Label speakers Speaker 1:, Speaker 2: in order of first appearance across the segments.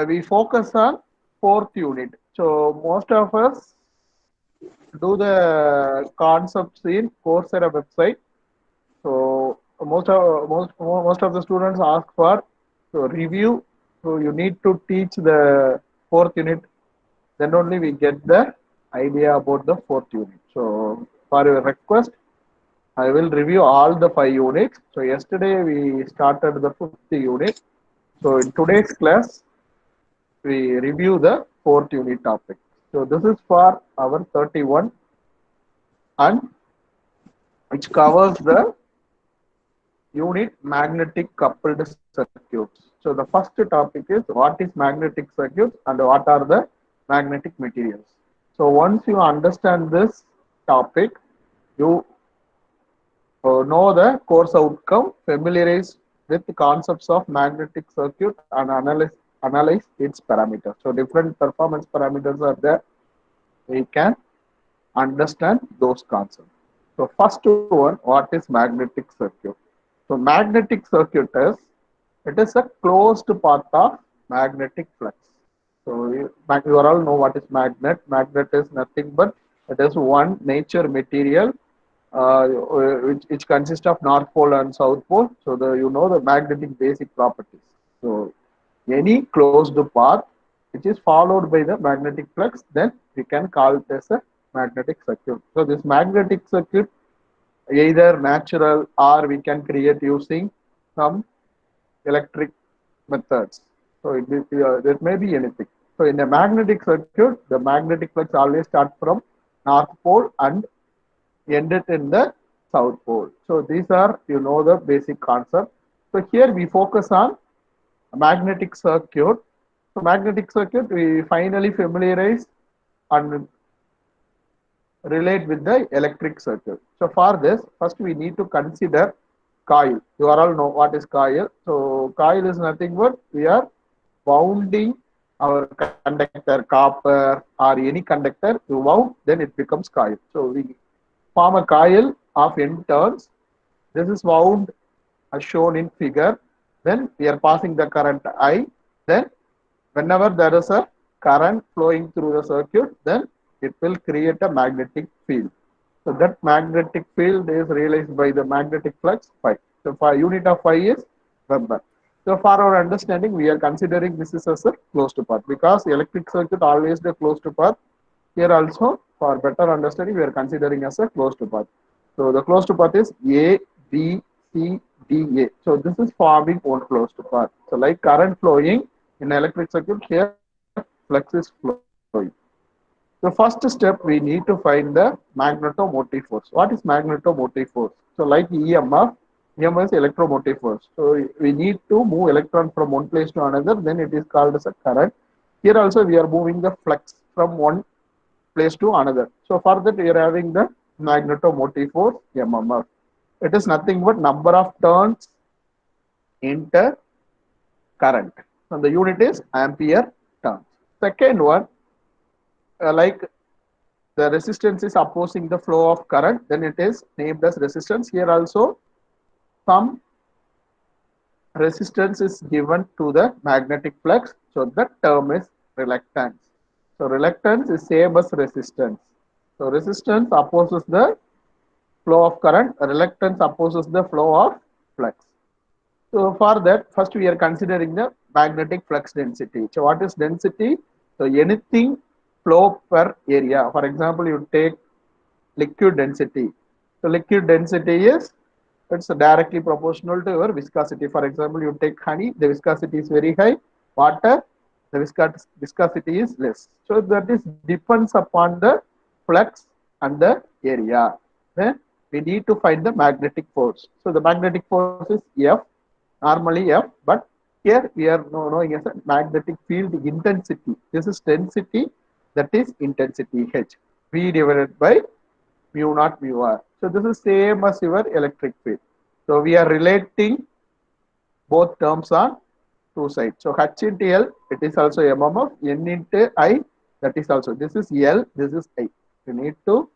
Speaker 1: we focus on fourth unit. So most of us do the concepts in Coursera website. So most of the students ask for so review. So you need to teach the fourth unit. Then only we get the idea about the fourth unit. So for your request, I will review all the 5 units. So yesterday we started the fifth unit. So in today's class, we review the fourth unit topic. So this is for our 31 and which covers the unit magnetic coupled circuits. So the first topic is what is magnetic circuits and what are the magnetic materials. So once you understand this topic, you know the course outcome, familiarize with the concepts of magnetic circuit and analyze its parameters. So different performance parameters are there. We can understand those concepts. So first one, what is magnetic circuit? So magnetic circuit is it is a closed path of magnetic flux. So you all know what is magnet. Magnet is nothing but it is one nature material which consists of north pole and south pole. So you know the magnetic basic properties. So any closed path which is followed by the magnetic flux, then we can call it as a magnetic circuit. So this magnetic circuit either natural or we can create using some electric methods. So there may be anything. So in a magnetic circuit, the magnetic flux always starts from north pole and ended in the south pole. So these are the basic concept. So here we focus on magnetic circuit. So magnetic circuit we finally familiarize and relate with the electric circuit. So for this, first we need to consider coil. You all know what is coil. So coil is nothing but we are wounding our conductor, copper or any conductor. You wound, then it becomes coil. So we form a coil of n turns. This is wound as shown in figure. Then we are passing the current I. Then whenever there is a current flowing through the circuit, then it will create a magnetic field. So that magnetic field is realized by the magnetic flux phi. So for unit of phi is Weber. So for our understanding, we are considering this is as a closed path because electric circuit always the closed path. Here also, for better understanding, we are considering as a closed path. So the closed path is A, B, C, D, A. So this is forming one closed path. So like current flowing in electric circuit, here flux is flowing. The first step we need to find the magnetomotive force. What is magnetomotive force? So like EMF is electromotive force. So we need to move electron from one place to another, then it is called as a current. Here also we are moving the flux from one place to another. So for that we are having the magnetomotive force MMF. It is nothing but number of turns into current. And the unit is ampere turns. Second one, like the resistance is opposing the flow of current, then it is named as resistance. Here also some resistance is given to the magnetic flux, so that term is reluctance. So reluctance is same as resistance. So resistance opposes the flow of current, reluctance opposes the flow of flux. So for that, first we are considering the magnetic flux density. So what is density? So anything flow per area. For example, you take liquid density. So liquid density is it's directly proportional to your viscosity. For example, you take honey, the viscosity is very high. Water, the viscosity is less. So that is depends upon the flux and the area. Then we need to find the magnetic force. So the magnetic force is F, normally F, but here we are knowing as a magnetic field intensity. This is density, that is intensity H. V divided by mu naught mu r. So this is same as your electric field. So we are relating both terms on two sides. So H into L, it is also MMF, N into I, that is also, this is L, this is I. You need to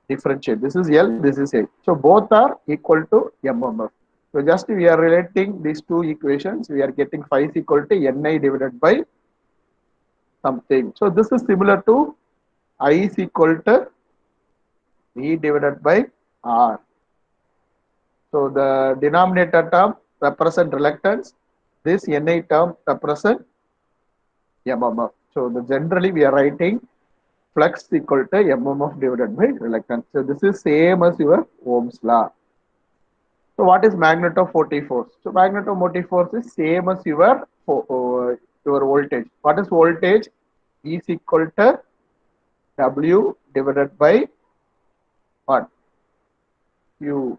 Speaker 1: differentiate. This is L, this is I. So both are equal to MMF. So just we are relating these two equations. We are getting phi is equal to Ni divided by something. So this is similar to I is equal to V divided by R. So the denominator term represent reluctance. This Ni term represent mmf. So generally we are writing flux equal to mmf divided by reluctance. So this is same as your Ohm's law. So what is magnetomotive force? So magnetomotive force is same as your voltage. What is voltage? E is equal to W divided by what? Q.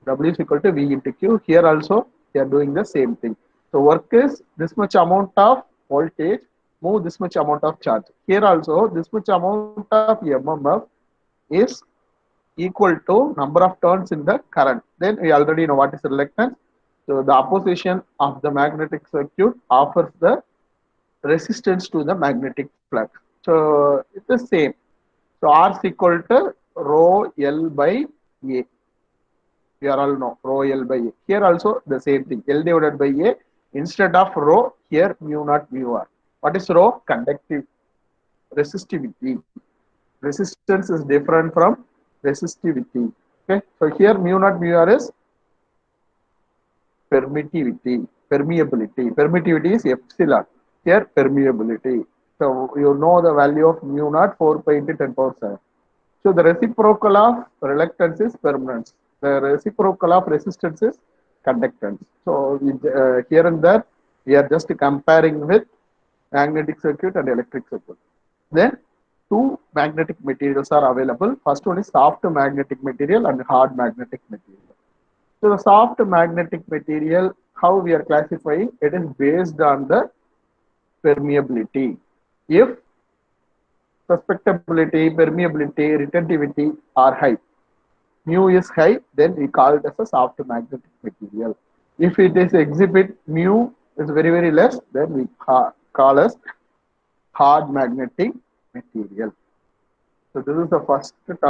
Speaker 1: W is equal to V into Q. Here also they are doing the same thing. So work is this much amount of voltage move this much amount of charge. Here also this much amount of mmf is equal to number of turns in the current. Then we already know what is reluctance. So the opposition of the magnetic circuit offers the resistance to the magnetic flux. So it's the same. So R is equal to rho L by A. We are all know rho L by A. Here also the same thing. L divided by A. Instead of rho, here mu naught mu R. What is rho? Conductive resistivity. Resistance is different from resistivity. Okay. So here mu naught mu R is permittivity, permeability. Permittivity is epsilon. Here permeability. So you know the value of mu naught 4 pi into 10 power 7. So the reciprocal of reluctance is permanence. The reciprocal of resistance is conductance. So here and there we are just comparing with magnetic circuit and electric circuit. Then two magnetic materials are available. First one is soft magnetic material and hard magnetic material. So the soft magnetic material, how we are classifying, it is based on the permeability. If susceptibility, permeability, retentivity are high, mu is high, then we call it as a soft magnetic material. If it is exhibit mu is very less, then we call as hard magnetic material. So this is the first topic.